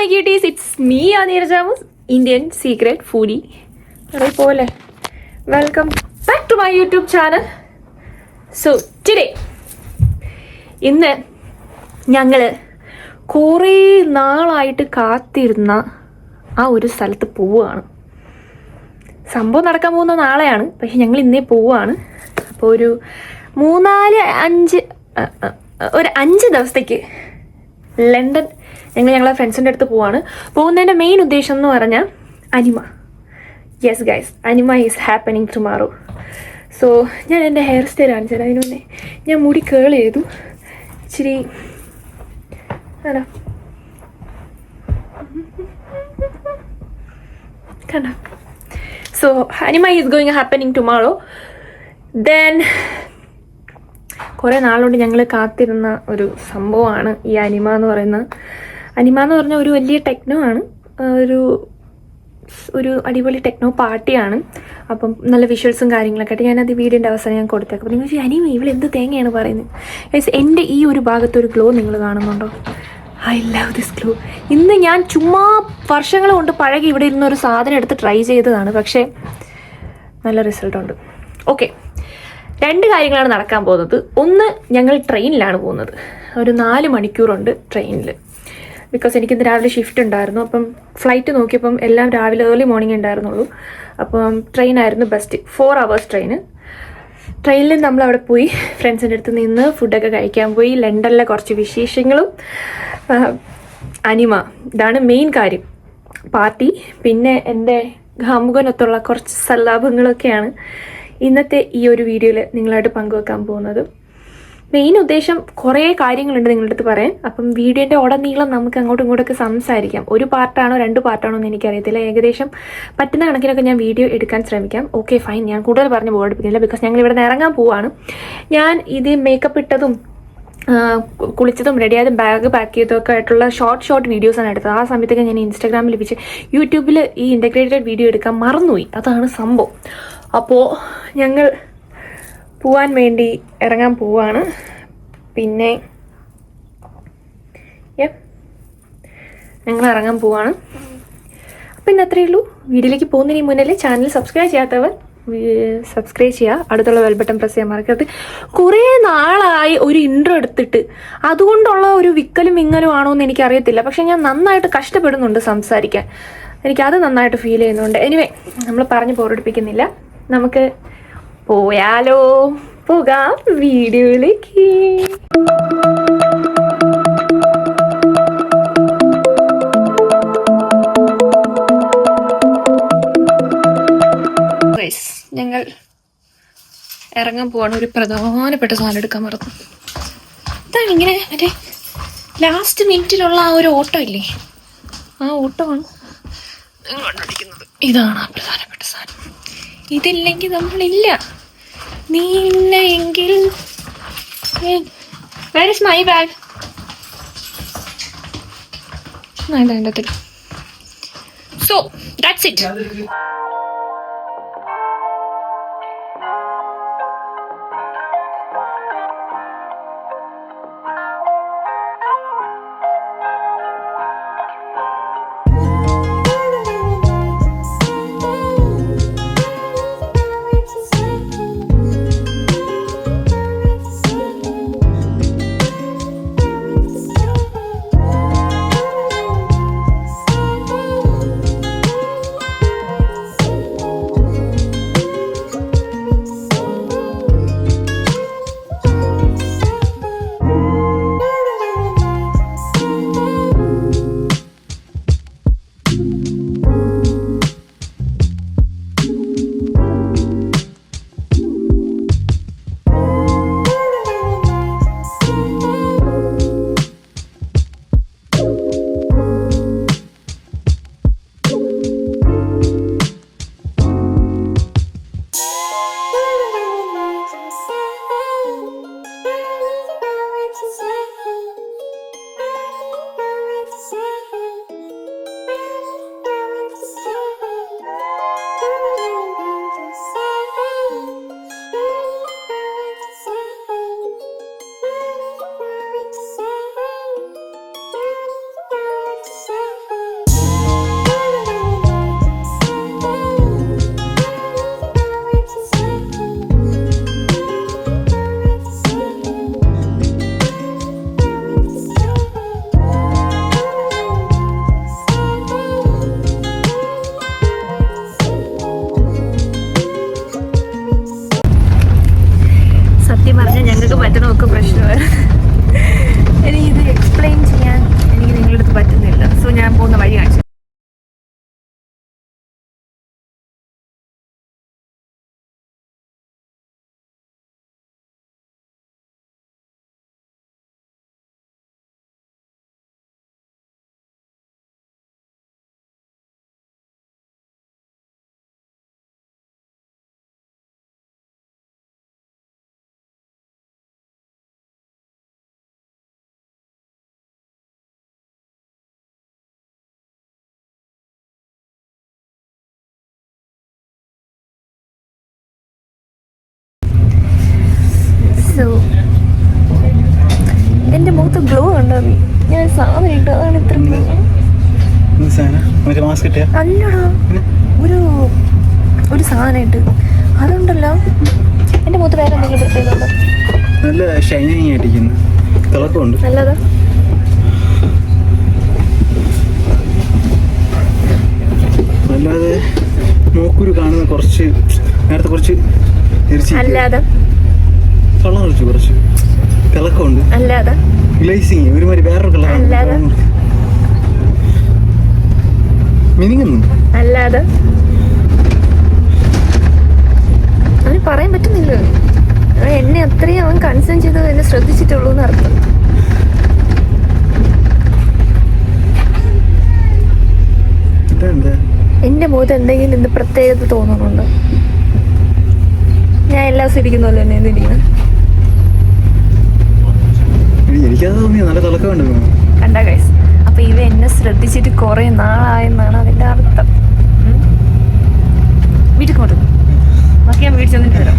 my cuties, it's me Anira Jamus, Indian secret foodie. Welcome back to my YouTube channel. So today, ഇന്ന് ഞങ്ങൾ കുറേ നാളായിട്ട് കാത്തിരുന്ന ആ ഒരു സ്ഥലത്ത് പോവുകയാണ്. സംഭവം നടക്കാൻ പോകുന്ന നാളെയാണ്, പക്ഷെ ഞങ്ങൾ ഇന്നേ പോവുകയാണ്. അപ്പോൾ ഒരു 5 ദിവസത്തേക്ക് ലണ്ടൻ ഞങ്ങളെ ഫ്രണ്ട്സിൻ്റെ അടുത്ത് പോവാണ്. പോകുന്നതിൻ്റെ മെയിൻ ഉദ്ദേശം എന്ന് പറഞ്ഞാൽ Anima. Yes guys, Anima is happening tomorrow. So ഞാൻ എൻ്റെ ഹെയർ സ്റ്റൈൽ കാണിച്ചത്. അതിന് മുന്നേ ഞാൻ മുടി കേൾ ചെയ്തു ഇച്ചിരി ആണോ കണ്ട. So Anima is going happening tomorrow. Then കുറേ നാളുകൊണ്ട് ഞങ്ങൾ കാത്തിരുന്ന ഒരു സംഭവമാണ് ഈ അനിമ എന്ന് പറയുന്നത്. അനിമ എന്ന് പറഞ്ഞാൽ ഒരു വലിയ ടെക്നോ ആണ്, ഒരു അടിപൊളി ടെക്നോ പാർട്ടിയാണ്. അപ്പം നല്ല വിഷ്വൽസും കാര്യങ്ങളൊക്കെ ആയിട്ട് ഞാനത് വീഡിയോൻ്റെ അവസാനം ഞാൻ കൊടുത്തേക്കും. അപ്പോൾ നിങ്ങൾ അനിമ ഇവിടെ എന്ത് തേങ്ങയാണ് പറയുന്നത്? ഗൈസ്, എൻ്റെ ഈ ഒരു ഭാഗത്തൊരു ഗ്ലോ നിങ്ങൾ കാണുന്നുണ്ടോ? I love this glow. ഇന്ന് ഞാൻ ചുമ്മാ വർഷങ്ങൾ കൊണ്ട് പഴകി ഇവിടെ ഇരുന്ന ഒരു സാധനം എടുത്ത് ട്രൈ ചെയ്തതാണ്, പക്ഷേ നല്ല റിസൾട്ടുണ്ട്. ഓക്കെ, 2 കാര്യങ്ങളാണ് നടക്കാൻ പോകുന്നത്. ഒന്ന്, ഞങ്ങൾ ട്രെയിനിലാണ് പോകുന്നത്. ഒരു 4 മണിക്കൂറുണ്ട് ട്രെയിനിൽ. ബിക്കോസ് എനിക്കിന്ന് രാവിലെ ഷിഫ്റ്റ് ഉണ്ടായിരുന്നു. അപ്പം ഫ്ലൈറ്റ് നോക്കിയപ്പം എല്ലാം രാവിലെ ഏർലി മോർണിംഗ് ഉണ്ടായിരുന്നുള്ളൂ. അപ്പം ട്രെയിനായിരുന്നു ബെസ്റ്റ്. 4 hours train. ട്രെയിനിൽ നമ്മളവിടെ പോയി ഫ്രണ്ട്സിൻ്റെ അടുത്ത് നിന്ന് ഫുഡൊക്കെ കഴിക്കാൻ പോയി. ലണ്ടനിലെ കുറച്ച് വിശേഷങ്ങളും അനിമ, ഇതാണ് മെയിൻ കാര്യം. പാർട്ടി, പിന്നെ എൻ്റെ കാമുകനൊത്തുള്ള കുറച്ച് സല്ലാപങ്ങളൊക്കെയാണ് ഇന്നത്തെ ഈ ഒരു വീഡിയോയിൽ നിങ്ങളായിട്ട് പങ്കുവെക്കാൻ പോകുന്നത്. മെയിൻ ഉദ്ദേശം കുറേ കാര്യങ്ങളുണ്ട് നിങ്ങളുടെ അടുത്ത് പറയാൻ. അപ്പം വീഡിയോൻ്റെ ഉടനീളം നമുക്ക് അങ്ങോട്ടും ഇങ്ങോട്ടൊക്കെ സംസാരിക്കാം. 1 പാർട്ടാണോ 2 പാർട്ടാണോ എന്ന് എനിക്കറിയത്തില്ല. ഏകദേശം പറ്റുന്ന കണക്കിനൊക്കെ ഞാൻ വീഡിയോ എടുക്കാൻ ശ്രമിക്കാം. ഓക്കെ ഫൈൻ, ഞാൻ കൂടുതൽ പറഞ്ഞ് ബോർഡിപ്പിക്കുന്നില്ല. ബിക്കോസ് ഞങ്ങൾ ഇവിടെ നിന്ന് ഇറങ്ങാൻ പോവാണ്. ഞാൻ ഇത് മേക്കപ്പ് ഇട്ടതും കുളിച്ചതും റെഡിയായതും ബാഗ് പാക്ക് ചെയ്തതൊക്കെ ആയിട്ടുള്ള ഷോർട്ട് വീഡിയോസാണ് എടുത്തത്. ആ സമയത്തൊക്കെ ഞാൻ ഇൻസ്റ്റാഗ്രാമിൽ ലഭിച്ച് യൂട്യൂബിൽ ഈ ഇൻ്റഗ്രേറ്റഡ് വീഡിയോ എടുക്കാൻ മറന്നുപോയി. അതാണ് സംഭവം. അപ്പോൾ ഞങ്ങൾ പോവാൻ വേണ്ടി ഇറങ്ങാൻ പോവാണ്. പിന്നെ ഞങ്ങൾ ഇറങ്ങാൻ പോവാണ്. അപ്പം ഇന്ന് അത്രയേ ഉള്ളൂ. വീഡിയോയിലേക്ക് പോകുന്നതിന് മുന്നിൽ ചാനൽ സബ്സ്ക്രൈബ് ചെയ്യാത്തവർ സബ്സ്ക്രൈബ് ചെയ്യുക, അടുത്തുള്ള ബെൽ ബട്ടൺ പ്രസ് ചെയ്യാൻ മറക്കരുത്. കുറേ നാളായി ഒരു ഇൻട്രോ എടുത്തിട്ട്, അതുകൊണ്ടുള്ള ഒരു വിക്കലും വിങ്ങലും ആണോ എന്ന് എനിക്കറിയത്തില്ല. പക്ഷെ ഞാൻ നന്നായിട്ട് കഷ്ടപ്പെടുന്നുണ്ട് സംസാരിക്കാൻ. എനിക്കത് നന്നായിട്ട് ഫീൽ ചെയ്യുന്നുണ്ട്. എനിവേ, നമ്മൾ പറഞ്ഞ് ബോറടിപ്പിക്കുന്നില്ല, നമുക്ക് പോയാലോ? പോകാം വീഡിയോയിലേക്ക്. ഞങ്ങൾ ഇറങ്ങാൻ പോവാണ്. ഒരു പ്രധാനപ്പെട്ട സാധനം എടുക്കാൻ മറന്നു. ഇതാണ് ഇങ്ങനെ മറ്റേ ലാസ്റ്റ് മിനിറ്റിലുള്ള ആ ഒരു ഓട്ടോ ഇല്ലേ, ആ ഓട്ടമാണ് കണ്ടുപിടിക്കുന്നത്. ഇതാണ് ആ പ്രധാനപ്പെട്ട സാധനം. ഇതില്ലെങ്കിൽ നമ്മളില്ല. നീ ഇല്ല എങ്കിൽ where is my bag? So that's it. Glow കണ്ടോ നീ? ഞാൻ സാധനം ഇട്ടു, അതാണ് ഇത്ര അല്ലടാ. ഒരു സാധനം ഇട്ട് അതുണ്ടല്ലോ. എൻ്റെ മുഖത്ത് വേറെ എന്തെങ്കിലും പ്രത്യേകത? നല്ല ഷൈനിങ് ആയിട്ടിരിക്കുന്നു, തിളക്കമുണ്ട്. നല്ലതാ. അല്ലാതെ മൂക്കുരു കാണുന്ന കുറച്ച് നേരത്തെ കുറച്ച് അല്ലാതെ കളർ കുറച്ച് കുറച്ച് തിളക്കമുണ്ട്. അല്ലാതെ ഗ്ലേസിങ് ഒരുമാതിരി വേറൊരു കളർ മിനിങ്ങുന്നു. അല്ലാതെ അവന് പറയാൻ പറ്റുന്നില്ല. എന്നെ അത്രയും അവൻ കൺസേൺ ചെയ്തത് എന്നെ ശ്രദ്ധിച്ചിട്ടുള്ളൂ എന്ന് അർത്ഥം. എന്റെ മുഖത്ത് എന്തെങ്കിലും ഇന്ന് പ്രത്യേകത തോന്നുന്നുണ്ടോ? ഞാൻ എല്ലാ ദിവസവും ഇരിക്കുന്നല്ലോ എന്നെ എന്തിരിക്കുന്നത് കണ്ട ഗൈസ്. അപ്പൊ ഇവ എന്നെ ശ്രദ്ധിച്ചിട്ട് കുറെ നാളായെന്നാണ് അതിന്റെ അർത്ഥം. വീട്ടിൽ കൊണ്ടു ബാക്കി ഞാൻ വീട്ടിൽ ചെന്നിട്ട് വരാം.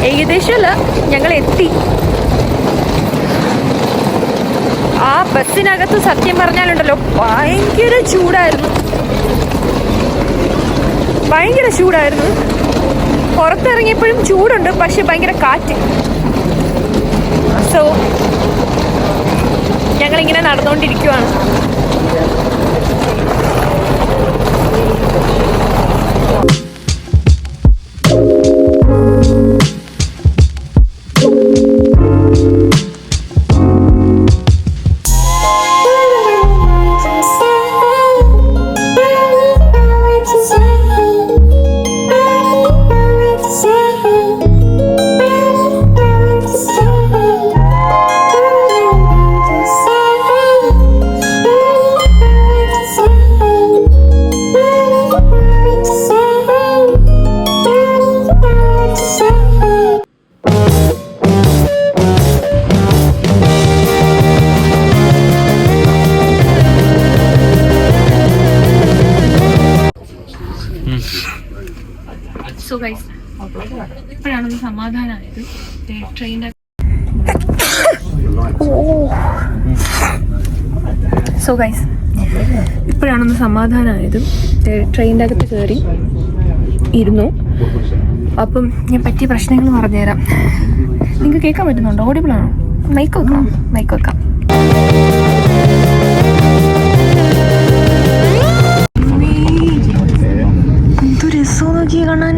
ഏകദേശമല്ല, ഞങ്ങൾ എത്തി. ആ ബസ്സിനകത്ത് സത്യം പറഞ്ഞാലുണ്ടല്ലോ ഭയങ്കര ചൂടായിരുന്നു. പുറത്തിറങ്ങിയപ്പോഴും ചൂടുണ്ട്, പക്ഷെ ഭയങ്കര കാറ്റ്. സോ ഞങ്ങളിങ്ങനെ നടന്നുകൊണ്ടിരിക്കുവാണ്. So guys, ഇപ്പോഴാണൊന്ന് സമാധാനമായത്. ട്രെയിനിൻ്റെ ട്രെയിനിൻ്റെ അകത്ത് കയറി ഇരുന്നു. അപ്പം ഞാൻ പറ്റിയ പ്രശ്നങ്ങൾ പറഞ്ഞുതരാം. നിങ്ങൾക്ക് കേൾക്കാൻ പറ്റുന്നുണ്ടോ? ഓഡിബിളാണോ? മൈക്ക് വെക്കാം. എന്തു രസം നോക്കി കാണാൻ.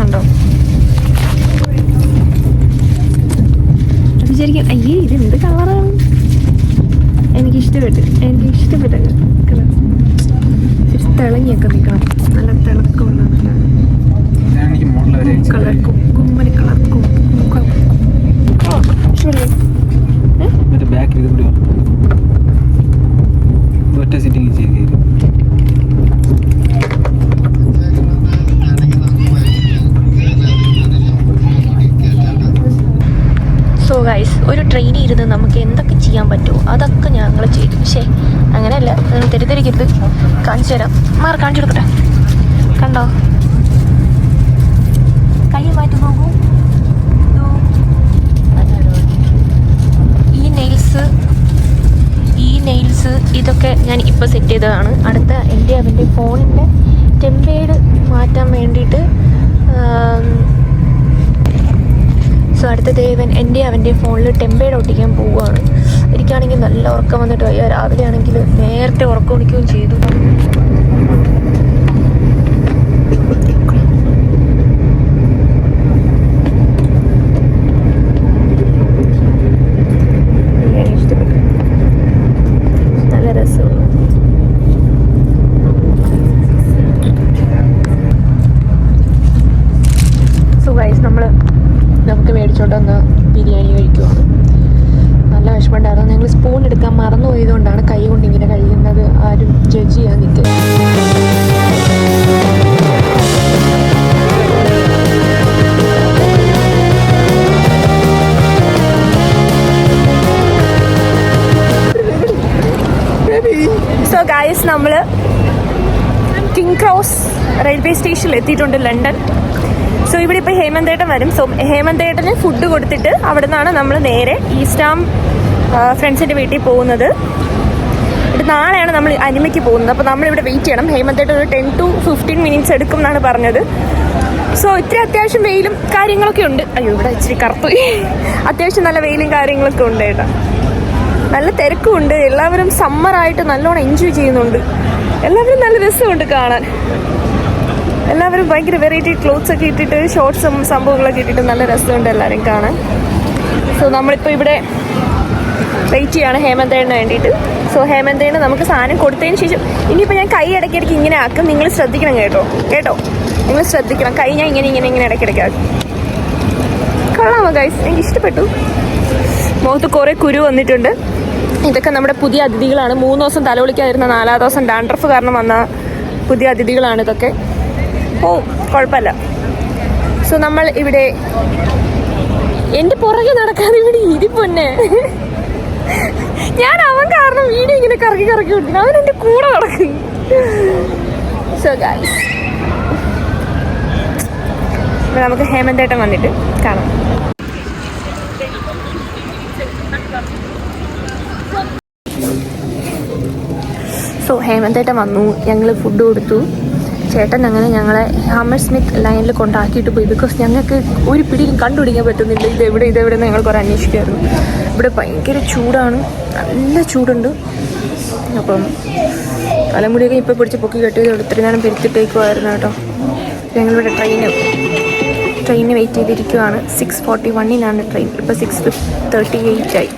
കാണുന്നുണ്ടോ? ശരിക്കും അയ്യേ ഇത് എന്ത് കളറാണ്? എനിക്കിഷ്ടപ്പെട്ട കളർ. തിളങ്ങിയൊക്കെ നിൽക്കണം, നല്ല തിളക്കമുള്ള കളർ, കുമ്മരി കളർ. ഒറ്റ സിറ്റിംഗ് ചെയ്ത് സോ ഗൈസ്, ഒരു ട്രെയിനിൽ ഇരുന്ന് നമുക്ക് എന്തൊക്കെ ചെയ്യാൻ പറ്റുമോ അതൊക്കെ ഞങ്ങൾ ചെയ്തു. പക്ഷേ അങ്ങനെയല്ല, നിങ്ങൾ തെറ്റിദ്ധരിക്കരുത്. കാണിച്ചു തരാം, കാണിച്ചു കൊടുക്കട്ടെ. കണ്ടോ, കൈ മാറ്റി നോക്കൂ. ഈ നെയിൽസ് ഇതൊക്കെ ഞാൻ ഇപ്പോൾ സെറ്റ് ചെയ്തതാണ്. അടുത്ത എൻ്റെ അവൻ്റെ ഫോണിൻ്റെ ടെമ്പേഡ് മാറ്റാൻ വേണ്ടിയിട്ട്. സോ അടുത്ത ദേവൻ എൻ്റെ അവൻ്റെ ഫോണിൽ ടെമ്പേഡ് ഒട്ടിക്കാൻ പോവുകയാണ്. എനിക്കാണെങ്കിൽ നല്ല ഉറക്കം വന്നിട്ട് വയ്യ. രാവിലെ ആണെങ്കിൽ നേരത്തെ ഉറക്കം ഒണിക്കുകയും ചെയ്തു. നല്ല രസമുള്ള നമുക്ക് മേടിച്ചോണ്ട് വന്ന് ബിരിയാണി കഴിക്കുവാണ്. നല്ല വിഷമമുണ്ടായിരുന്നു. ഞങ്ങൾ സ്പൂൺ എടുക്കാൻ മറന്നു പോയതുകൊണ്ടാണ് കൈ കൊണ്ട് ഇങ്ങനെ കഴിയുന്നത്. ആരും ജഡ്ജ് ചെയ്യാൻ നിൽക്കുക. സോ ഗൈസ്, നമ്മൾ കിങ് ക്രോസ് റെയിൽവേ സ്റ്റേഷനിൽ എത്തിയിട്ടുണ്ട്, ലണ്ടൻ. സോ ഇവിടെ ഇപ്പോൾ ഹേമന്തേട്ടൻ വരും. സോ ഹേമന്തേട്ടന് ഫുഡ് കൊടുത്തിട്ട് അവിടെ നിന്നാണ് നമ്മൾ നേരെ ഈസ്റ്റാം ഫ്രണ്ട്സിൻ്റെ വീട്ടിൽ പോകുന്നത്. ഇത് നാളെയാണ് നമ്മൾ അനിമയ്ക്ക് പോകുന്നത്. അപ്പോൾ നമ്മളിവിടെ വെയിറ്റ് ചെയ്യണം. ഹേമന്തേട്ടൻ ഒരു 10 to 15 minutes എടുക്കും എന്നാണ് പറഞ്ഞത്. സോ ഇത്തിരി അത്യാവശ്യം വെയിലും കാര്യങ്ങളൊക്കെ ഉണ്ട്. അയ്യോ, ഇവിടെ ഇച്ചിരി കറുത്തു. അത്യാവശ്യം നല്ല വെയിലും കാര്യങ്ങളൊക്കെ ഉണ്ട് കേട്ടോ. നല്ല തിരക്കുമുണ്ട്. എല്ലാവരും സമ്മറായിട്ട് നല്ലോണം എൻജോയ് ചെയ്യുന്നുണ്ട്. എല്ലാവരും നല്ല രസമുണ്ട് കാണാൻ. എല്ലാവരും ഭയങ്കര വെറൈറ്റി ക്ലോത്ത്സ് ഒക്കെ ഇട്ടിട്ട്, ഷോർട്ട്സും സംഭവങ്ങളൊക്കെ ഇട്ടിട്ട് നല്ല രസമുണ്ട് എല്ലാവരും കാണാൻ. സോ നമ്മളിപ്പോൾ ഇവിടെ വെയിറ്റ് ചെയ്യാണ് ഹേമന്തേടിന് വേണ്ടിയിട്ട്. സോ ഹേമന്തേടിന് നമുക്ക് സാധനം കൊടുത്തതിന് ശേഷം ഇനിയിപ്പോൾ ഞാൻ കൈ ഇടയ്ക്കിടയ്ക്ക് ഇങ്ങനെ ആക്കും. നിങ്ങൾ ശ്രദ്ധിക്കണം കേട്ടോ. നിങ്ങൾ ശ്രദ്ധിക്കണം. കൈ ഞാൻ ഇങ്ങനെ ഇടയ്ക്കിടയ്ക്ക് ആക്കും. കൊള്ളാമോ ഗൈസ്? എനിക്ക് ഇഷ്ടപ്പെട്ടു. മുഖത്ത് കുറേ കുരു വന്നിട്ടുണ്ട്. ഇതൊക്കെ നമ്മുടെ പുതിയ അതിഥികളാണ്. 3 ദിവസം തലവളിക്കാതിരുന്ന 4ാം ദിവസം ഡാൻഡ്രഫ് കാരണം വന്ന പുതിയ അതിഥികളാണ് ഇതൊക്കെ. കുഴപ്പമില്ല. സോ നമ്മൾ ഇവിടെ എൻ്റെ പുറകെ നടക്കാതെ ഇവിടെ ഇരിപ്പൊന്നെ. ഞാൻ അവൻ കാരണം വീഡിയോ ഇങ്ങനെ കറക്കി കൊടുക്കുന്നു. അവൻ എൻ്റെ കൂടെ നടക്കും. സോ ഗൈസ്, നമുക്ക് ഹേമന്തേട്ടൻ വന്നിട്ട് കാണാം. സോ ഹേമന്തേട്ടൻ വന്നു. ഞങ്ങൾ ഫുഡ് കൊടുത്തു. ചേട്ടൻ അങ്ങനെ ഞങ്ങളെ ഹാമർസ്മിത്ത് ലൈനിൽ കൊണ്ടാക്കിയിട്ട് പോയി. ബിക്കോസ് ഞങ്ങൾക്ക് ഒരു പിടിയും കണ്ടുപിടിക്കാൻ പറ്റുന്നില്ല ഇതെവിടെ ഞങ്ങൾ കുറേ അന്വേഷിക്കുമായിരുന്നു. ഇവിടെ ഭയങ്കര ചൂടാണ്, നല്ല ചൂടുണ്ട്. അപ്പം തലമുടിയൊക്കെ ഇപ്പോൾ പിടിച്ച് പൊക്കി കെട്ടിയത് ഇത്രയും നേരം പെരുത്തിട്ടേക്കുമായിരുന്നു കേട്ടോ. ഞങ്ങളിവിടെ ട്രെയിന് വെയിറ്റ് ചെയ്തിരിക്കുവാണ്. 6:41 ട്രെയിൻ. ഇപ്പോൾ 6:38 ആയി.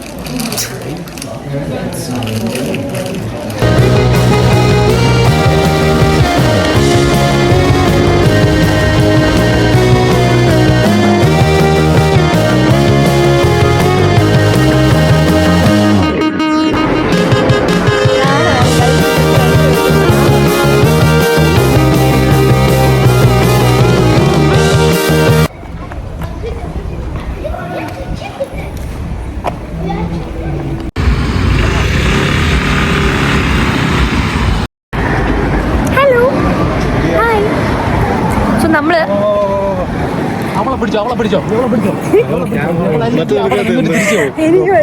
എനിക്ക്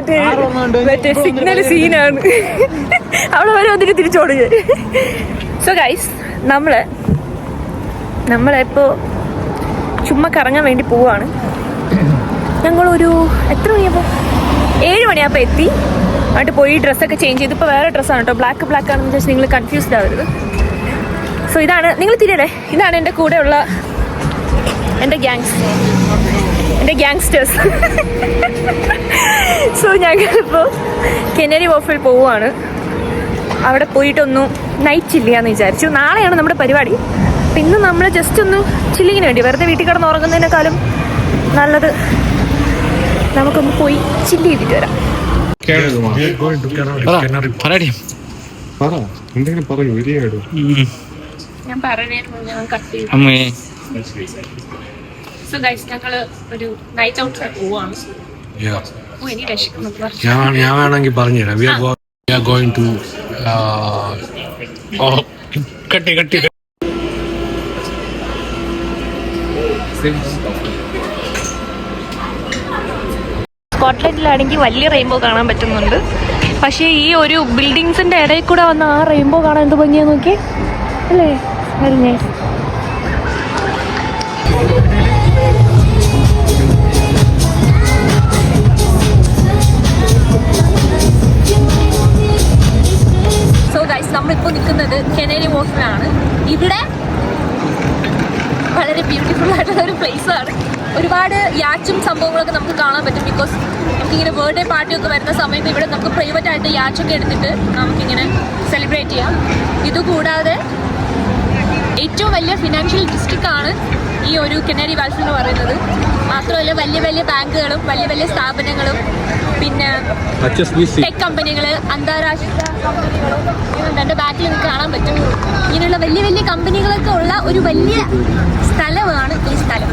മറ്റേ സിഗ്നൽ സീനാണ്. അവിടെ വരെ വന്നിട്ട് തിരിച്ചോടുക. സോ ഗൈസ്, നമ്മളിപ്പോൾ ചുമ്മാ കറങ്ങാൻ വേണ്ടി പോവാണ്. ഞങ്ങളൊരു എത്ര മണിയാകുമ്പോൾ 7 മണിയാകുമ്പോൾ എത്തി. എന്നിട്ട് പോയി ഡ്രസ്സൊക്കെ ചേഞ്ച് ചെയ്ത് ഇപ്പോൾ വേറെ ഡ്രസ്സാണ് കേട്ടോ. ബ്ലാക്ക് ആണെന്ന് വെച്ചാൽ നിങ്ങൾ കൺഫ്യൂസ്ഡ് ആവരുത്. സോ ഇതാണ്, നിങ്ങൾ തിരിയല്ലേ, ഇതാണ് എൻ്റെ കൂടെയുള്ള എൻ്റെ ഗ്യാങ്സ്റ്റേഴ്സ്. സോ ഞങ്ങളിപ്പോൾ കെനരി വോഫിൽ പോവുകയാണ്. അവിടെ പോയിട്ടൊന്നു നൈറ്റ് ചില്ലിയാന്ന് വിചാരിച്ചു. നാളെയാണ് നമ്മുടെ പരിപാടി. അപ്പം ഇന്ന് നമ്മൾ ജസ്റ്റ് ഒന്ന് ചില്ലിങ്ങിന് വേണ്ടി, വെറുതെ വീട്ടിൽ കിടന്ന് ഉറങ്ങുന്നതിനേക്കാളും നല്ലത് നമുക്കൊന്ന് പോയി ചില്ല് ചെയ്തിട്ട് വരാം. ഞാൻ സോ ഗൈസ്, ഞങ്ങള് ഒരു നൈറ്റ് ഔട്ട് പോവാണ്. ഞാൻ വേണമെങ്കിൽ പറഞ്ഞുതരാം. We are going to കട്ടി സ്കോട്ട്ലൻഡിലാണെങ്കിൽ വലിയ റെയിൻബോ കാണാൻ പറ്റുന്നുണ്ട്. പക്ഷേ ഈ ഒരു ബിൽഡിങ്സിന്റെ ഇടയിൽ കൂടെ വന്ന ആ റെയിൻബോ കാണാൻ എന്ത് ഭംഗിയാ നോക്കി അല്ലേ. Very nice. സോ ഗൈസ്, നമ്മളിപ്പോൾ നിൽക്കുന്നത് കെനരി വോഫിലാണ്. ഇവിടെ വളരെ ബ്യൂട്ടിഫുൾ ആയിട്ടുള്ള ഒരു പ്ലേസ് ആണ്. ഒരുപാട് യാച്ചും സംഭവങ്ങളൊക്കെ നമുക്ക് കാണാൻ പറ്റും. ബിക്കോസ് നമുക്കിങ്ങനെ ബർത്ത്ഡേ പാർട്ടിയൊക്കെ വരുന്ന സമയത്ത് ഇവിടെ നമുക്ക് പ്രൈവറ്റ് ആയിട്ട് യാച്ചൊക്കെ എടുത്തിട്ട് നമുക്കിങ്ങനെ സെലിബ്രേറ്റ് ചെയ്യാം. ഇതുകൂടാതെ ഏറ്റവും വലിയ ഫിനാൻഷ്യൽ ഡിസ്ട്രിക്റ്റാണ് ഈ ഒരു കെനരി വാൽഫ് എന്ന് പറയുന്നത്. മാത്രമല്ല വലിയ വലിയ ബാങ്കുകളും വലിയ വലിയ സ്ഥാപനങ്ങളും പിന്നെ ടെക് കമ്പനികൾ, അന്താരാഷ്ട്ര കമ്പനികളും എൻ്റെ ബാക്കിൽ നിങ്ങൾക്ക് കാണാൻ പറ്റും. ഇങ്ങനെയുള്ള വലിയ വലിയ കമ്പനികളൊക്കെ ഉള്ള ഒരു വലിയ സ്ഥലമാണ് ഈ സ്ഥലം.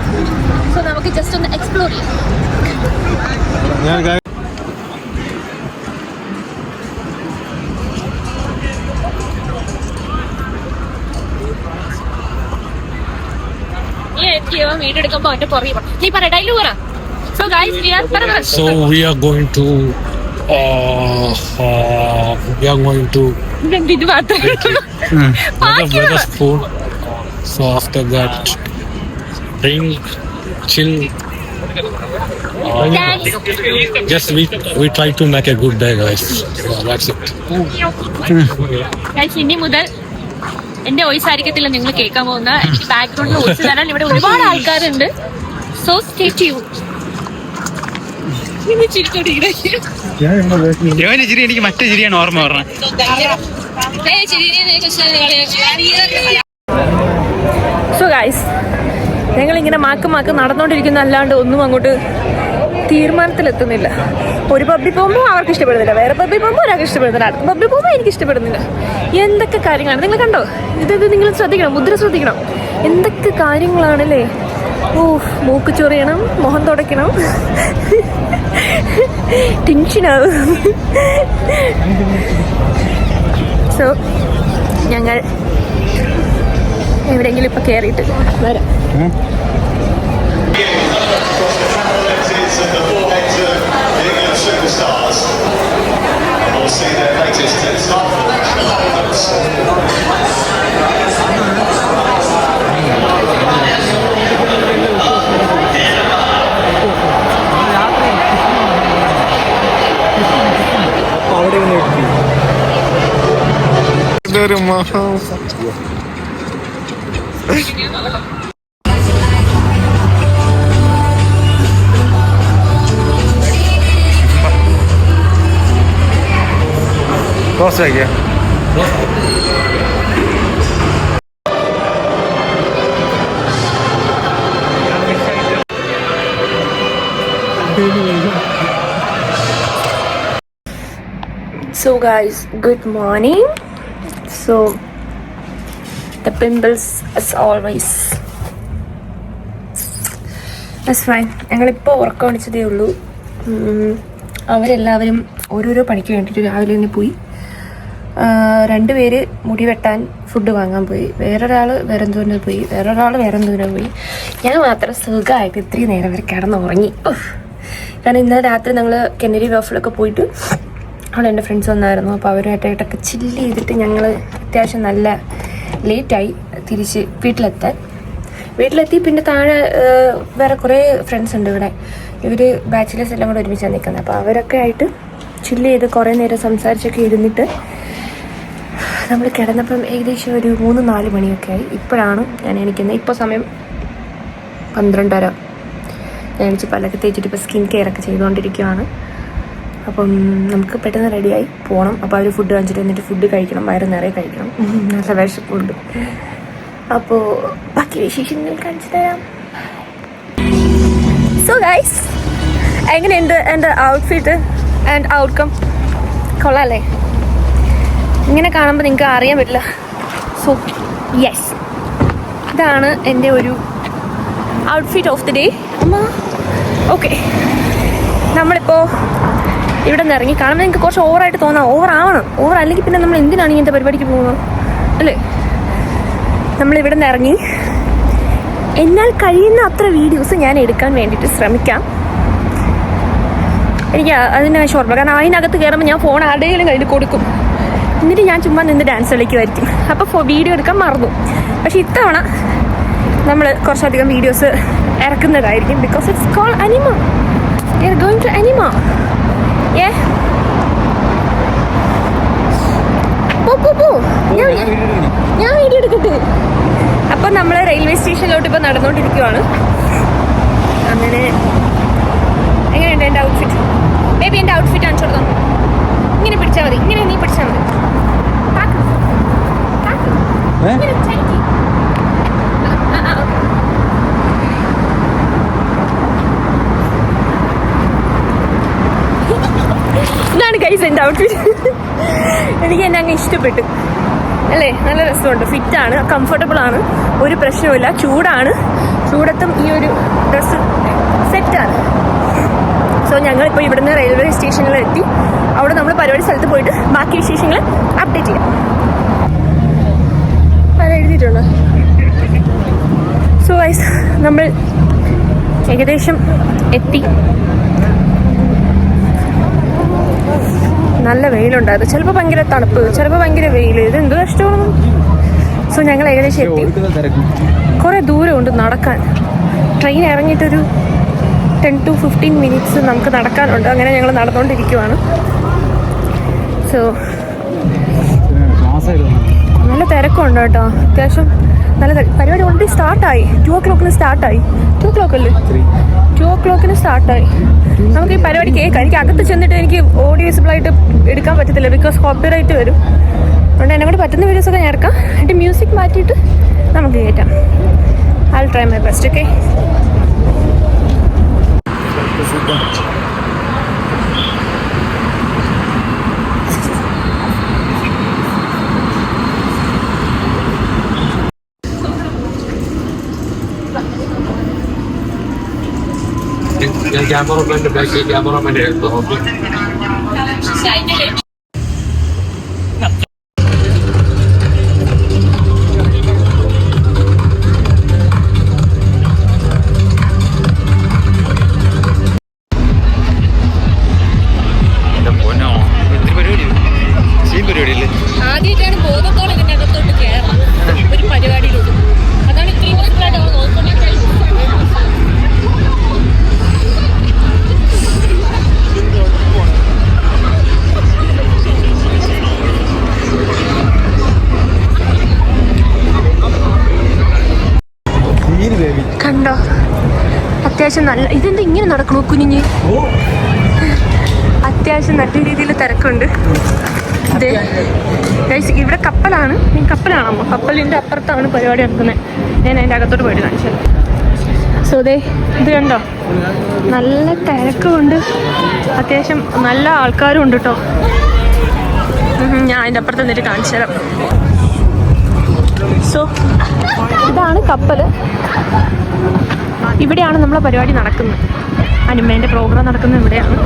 സോ നമുക്ക് ജസ്റ്റ് ഒന്ന് എക്സ്പ്ലോർ ചെയ്യാം. വീടെടുക്കുമ്പോ അവന്റെ പുറകെ നീ പറ ഡയലോഗ് പറ. So guys, we are going to ഇത് മാത്രം. weather spoon. So after that, drink, chill. Just we try to make a good day, guys. Yeah, that's it. Guys, ഇനി മുതൽ എന്റെ വോയിസ് ആയിരിക്കത്തില്ല നിങ്ങൾ കേൾക്കാൻ പോകുന്ന. എനിക്ക് ബാക്ക്ഗ്രൗണ്ടിൽ വോയിസ് തരാൻ ഇവിടെ ഒരുപാട് ആൾക്കാരുണ്ട്. So stay tune. ചിരി എനിക്ക് മറ്റേ ചിരിയാണ് ഓർമ്മ പറഞ്ഞത്. സോ ഗൈസ്, ഞങ്ങളിങ്ങനെ മാക്ക് നടന്നുകൊണ്ടിരിക്കുന്ന അല്ലാണ്ട് ഒന്നും അങ്ങോട്ട് തീരുമാനത്തിലെത്തുന്നില്ല. ഒരു പബ്ബിൽ പോകുമ്പോൾ അവർക്ക് ഇഷ്ടപ്പെടുന്നില്ല, വേറെ പബ്ബിൽ പോകുമ്പോൾ ഒരാൾക്ക് ഇഷ്ടപ്പെടുന്നില്ല, അടുത്ത പബ്ബിൽ പോകുമ്പോൾ എനിക്ക് ഇഷ്ടപ്പെടുന്നില്ല. എന്തൊക്കെ കാര്യങ്ങളാണ് നിങ്ങൾ കണ്ടോ? ഇത് നിങ്ങൾ ശ്രദ്ധിക്കണം, മുദ്ര ശ്രദ്ധിക്കണം. എന്തൊക്കെ കാര്യങ്ങളാണല്ലേ. ഓ, മൂക്ക് ചൊറിയണം, മുഖം തുടയ്ക്കണം, ടെൻഷനാവും. സോ ഞങ്ങൾ എവിടെയെങ്കിലും ഇപ്പം കയറിയിട്ട് വരാം. Superstars, and we'll see their latest smartphones. Cross है क्या? So guys, good morning. So the pimples as always. That's fine. ഞങ്ങളിപ്പോൾ ഉറക്കം അടിച്ചതേ ഉള്ളൂ. അവരെല്ലാവരും ഓരോരോ പണിക്ക് വേണ്ടിയിട്ട് രാവിലെ തന്നെ പോയി. 2 പേര് മുടി വെട്ടാൻ ഫുഡ് വാങ്ങാൻ പോയി, വേറൊരാൾ വേറെന്തോരം പോയി, വേറൊരാൾ വേറെന്തോരം പോയി. ഞാൻ മാത്രം സുഖമായിട്ട് ഇത്രയും നേരം വരെ കിടന്നുറങ്ങി. കാരണം ഇന്നലെ രാത്രി ഞങ്ങൾ കെനരി വോഫിലൊക്കെ പോയിട്ട് അവിടെ എൻ്റെ ഫ്രണ്ട്സ് വന്നായിരുന്നു. അപ്പോൾ അവരുമായിട്ടൊക്കെ ചില്ല് ചെയ്തിട്ട് ഞങ്ങൾ അത്യാവശ്യം നല്ല ലേറ്റായി തിരിച്ച് വീട്ടിലെത്തി. പിന്നെ താഴെ വേറെ കുറേ ഫ്രണ്ട്സ് ഉണ്ട് ഇവിടെ. ഇവർ ബാച്ചിലേഴ്സ് എല്ലാം കൂടെ ഒരുമിച്ചാണ് നിൽക്കുന്നത്. അപ്പോൾ അവരൊക്കെ ആയിട്ട് ചില്ല് ചെയ്ത് കുറേ നേരം സംസാരിച്ചൊക്കെ ഇരുന്നിട്ട് നമ്മൾ കിടന്നപ്പം ഏകദേശം ഒരു 3-4 മണിയൊക്കെ ആയി. ഇപ്പോഴാണ് ഞാൻ എണീക്കുന്നത്. ഇപ്പോൾ സമയം 12:30. ഞാൻ എണീച്ച് പല്ലൊക്കെ തേച്ചിട്ട് ഇപ്പോൾ സ്കിൻ കെയർ ഒക്കെ ചെയ്തുകൊണ്ടിരിക്കുകയാണ്. അപ്പം നമുക്ക് പെട്ടെന്ന് റെഡിയായി പോകണം. അപ്പോൾ അവർ ഫുഡ് വാങ്ങിച്ചിട്ട് എന്നിട്ട് ഫുഡ് കഴിക്കണം, വയറ് നിറയെ കഴിക്കണം. നല്ല വിശപ്പുണ്ട്. അപ്പോൾ ബാക്കി വിശേഷങ്ങൾ കാണിച്ചു തരാം. സോ ഗൈസ്, എങ്ങനെയുണ്ട് എൻ്റെ ഔട്ട്ഫിറ്റ് ആൻഡ് ഔട്ട്കം? കൊള്ളാല്ലേ? ഇങ്ങനെ കാണുമ്പോൾ നിങ്ങൾക്ക് അറിയാൻ പറ്റില്ല. സോ യെസ്, ഇതാണ് എൻ്റെ ഒരു outfit of the day. Okay, നമ്മളിപ്പോൾ ഇവിടെ നിന്ന് ഇറങ്ങി. കാണുമ്പോൾ നിങ്ങൾക്ക് കുറച്ച് ഓവറായിട്ട് തോന്നാം. ഓവർ അല്ലെങ്കിൽ പിന്നെ നമ്മൾ എന്തിനാണ് ഇങ്ങനത്തെ പരിപാടിക്ക് പോകുന്നത് അല്ലേ? നമ്മളിവിടെ നിന്ന് ഇറങ്ങി. എന്നാൽ കഴിയുന്ന അത്ര വീഡിയോസ് ഞാൻ എടുക്കാൻ വേണ്ടിയിട്ട് ശ്രമിക്കാം. എനിക്ക് അതിന് ഷോർട്ട്, കാരണം അതിനകത്ത് കയറുമ്പോൾ ഞാൻ ഫോൺ ആരുടെയും കയ്യിൽ കൊടുക്കും, എന്നിട്ട് ഞാൻ ചുമ്മാ നിന്ന് ഡാൻസ് കളിക്കുമായിരിക്കും. അപ്പോൾ വീഡിയോ എടുക്കാൻ മറന്നു. പക്ഷെ ഇത്തവണ നമ്മൾ കുറച്ചധികം വീഡിയോസ് ഇറക്കുന്നതായിരിക്കും. Because it's call Anima. We are going to Anima. ഞാൻ വീഡിയോ എടുക്കട്ടെ. അപ്പം നമ്മൾ റെയിൽവേ സ്റ്റേഷനിലോട്ട് ഇപ്പോൾ നടന്നുകൊണ്ടിരിക്കുവാണ്. അങ്ങനെ എങ്ങനെയുണ്ട് എൻ്റെ ഔട്ട്ഫിറ്റ്? ബേബി എൻ്റെ ഔട്ട്ഫിറ്റ് കാണിച്ചു കൊടുക്കാം. ഇങ്ങനെ പിടിച്ചാൽ മതി, ഇങ്ങനെ നീ പിടിച്ചാൽ മതി. ഇതാണ് ഗൈസ് എൻ്റെ ഔട്ട്ഫിറ്റ്. എനിക്ക് എന്നെ അങ്ങ് ഇഷ്ടപ്പെട്ടു അല്ലേ? നല്ല രസമുണ്ട്, ഫിറ്റാണ്, കംഫർട്ടബിളാണ്, ഒരു പ്രശ്നവുമില്ല. ചൂടത്തും ഈ ഒരു ഡ്രസ്സ് സെറ്റാണ്. സോ ഞങ്ങളിപ്പോൾ ഇവിടുന്ന് റെയിൽവേ സ്റ്റേഷനിലെത്തി. അവിടെ നമ്മൾ പരിപാടി സ്ഥലത്ത് പോയിട്ട് ബാക്കി വിശേഷങ്ങൾ അപ്ഡേറ്റ് ചെയ്യാം. അത് എഴുതിയിട്ടുണ്ടോ? സോ ഗൈസ്, നമ്മൾ ഏകദേശം എത്തി. നല്ല വെയിലുണ്ടായിരുന്നു. ചിലപ്പോൾ ഭയങ്കര തണുപ്പ്, ചിലപ്പോൾ ഭയങ്കര വെയിൽ. ഇത് എന്ത് കഷ്ടമാണ്. സോ ഞങ്ങൾ ഏകദേശം എത്തി. കുറേ ദൂരമുണ്ട് നടക്കാൻ. ട്രെയിൻ ഇറങ്ങിയിട്ടൊരു 10 to 15 minutes നമുക്ക് നടക്കാനുണ്ട്. അങ്ങനെ ഞങ്ങൾ നടന്നുകൊണ്ടിരിക്കുവാണ്. സോ നല്ല തിരക്കുണ്ട് കേട്ടോ, അത്യാവശ്യം നല്ല പരിപാടി ഓൾറെഡി സ്റ്റാർട്ടായി. 2 o'clock സ്റ്റാർട്ടായി. 2 o'clock അല്ലേ? 2 o'clock സ്റ്റാർട്ടായി. നമുക്ക് ഈ പരിപാടി കേൾക്കാം. എനിക്ക് അകത്ത് ചെന്നിട്ട് എനിക്ക് ഓഡിയോ വിസിബിളായിട്ട് എടുക്കാൻ പറ്റത്തില്ല, ബിക്കോസ് കോപ്പിറൈറ്റ് വരും. അതുകൊണ്ട് എന്നെ കൊണ്ട് പറ്റുന്ന വീഡിയോസൊക്കെ ഞാൻ ഇറക്കാം. എന്നിട്ട് മ്യൂസിക് മാറ്റിയിട്ട് നമുക്ക് കയറ്റാം. I will try my best. Okay, ഞാൻ ക്യാമറമാൻ്റെ ബാക്കിൽ ക്യാമറമാൻ്റെ എടുത്തു നോക്കി. ആദ്യമായിട്ടാണ് ബോധത്തോളം ഇതിൻ്റെ അകത്തോട്ട് കയറാം ഒരു പരിപാടിയിലോട്ട്. അതാണ് ഇത്രയും ദിവസങ്ങളായിട്ട് നമ്മൾ നോക്കിക്കൊണ്ടിരിക്കുന്നത്. കണ്ടോ, അത്യാവശ്യം നല്ല. ഇതെന്താ ഇങ്ങനെ നടക്കണോ കുഞ്ഞിഞ്ഞ്? അത്യാവശ്യം നല്ല രീതിയിൽ തിരക്കുണ്ട്. ഇവിടെ കപ്പലാണ്. കപ്പലാണമ്മോ? കപ്പലിൻ്റെ അപ്പുറത്താണ് പരിപാടി നടക്കുന്നത്. ഞാൻ അതിൻ്റെ അകത്തോട്ട് പോയിട്ട് കാണിച്ചത്. സോ ദേ ഇത് കണ്ടോ, നല്ല തിരക്കുമുണ്ട്, അത്യാവശ്യം നല്ല ആൾക്കാരും ഉണ്ട് കേട്ടോ. ഞാൻ അതിൻ്റെ അപ്പുറത്ത് നിന്നിട്ട് കാണിച്ചു തരാം. സോ ഇതാണ് കപ്പൽ. ഇവിടെയാണ് നമ്മളെ പരിപാടി നടക്കുന്നത്. അനിമേൻ്റെ പ്രോഗ്രാം നടക്കുന്നത് ഇവിടെയാണ്.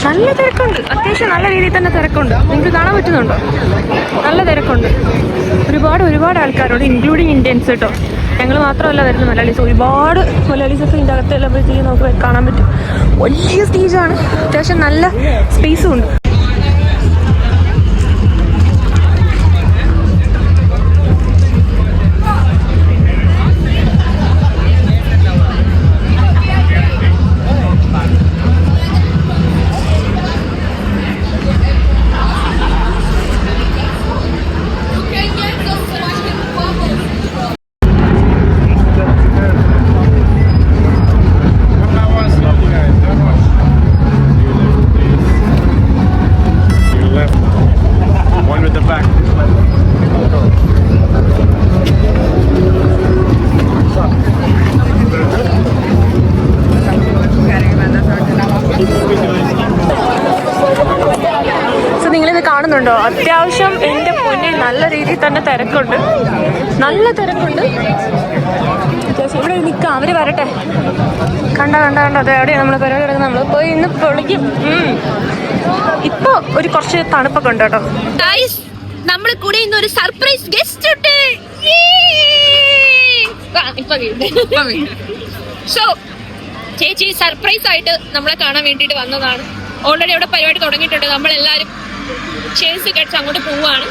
നല്ല തിരക്കുണ്ട്, അത്യാവശ്യം നല്ല രീതിയിൽ തന്നെ തിരക്കുണ്ട്. നിങ്ങൾക്ക് കാണാൻ പറ്റുന്നുണ്ടോ? നല്ല തിരക്കുണ്ട്. ഒരുപാട് ആൾക്കാരുണ്ട്, ഇൻക്ലൂഡിങ് ഇന്ത്യൻസ് കേട്ടോ. ഞങ്ങൾ മാത്രമല്ല വരുന്നത്, മലയാളീസ്. ഒരുപാട് മലയാളീസൊക്കെ ഇതിൻ്റെ അകത്തെല്ലാമ്പോഴത്തേക്കും നമുക്ക് കാണാൻ പറ്റും. വലിയ സ്റ്റേജാണ്, അത്യാവശ്യം നല്ല സ്പേസും ഉണ്ട്. തന്നെ തിരക്കുണ്ട്, നല്ല തിരക്കുണ്ട്. ഇവിടെ നിൽക്കാം, അവര് വരട്ടെ. കണ്ട അത് എവിടെയാണ് നമ്മള് പരിപാടി കിടക്കുന്നത്. നമ്മള് പോയി ഇന്ന് പൊളിക്കും. ഇപ്പൊ ഒരു കുറച്ച് തണുപ്പൊക്കെ ഉണ്ട് കേട്ടോ. നമ്മള് കൂടെ ഇന്ന് ഒരു സർപ്രൈസ് ഗസ്റ്റ് ഉണ്ട്. സോ ചേച്ചി സർപ്രൈസ് ആയിട്ട് നമ്മളെ കാണാൻ വേണ്ടിട്ട് വന്നതാണ്. ഓൾറെഡി അവിടെ പരിപാടി തുടങ്ങിയിട്ടുണ്ട്. നമ്മളെല്ലാരും ചേഴ്സ് കഴിച്ച് അങ്ങോട്ട് പോവാണ്.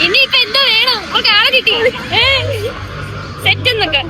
ഇനിയിപ്പൊ എന്താ വേണം? നമുക്ക് ആളെ കിട്ടി സെറ്റ് എന്നൊക്കെ.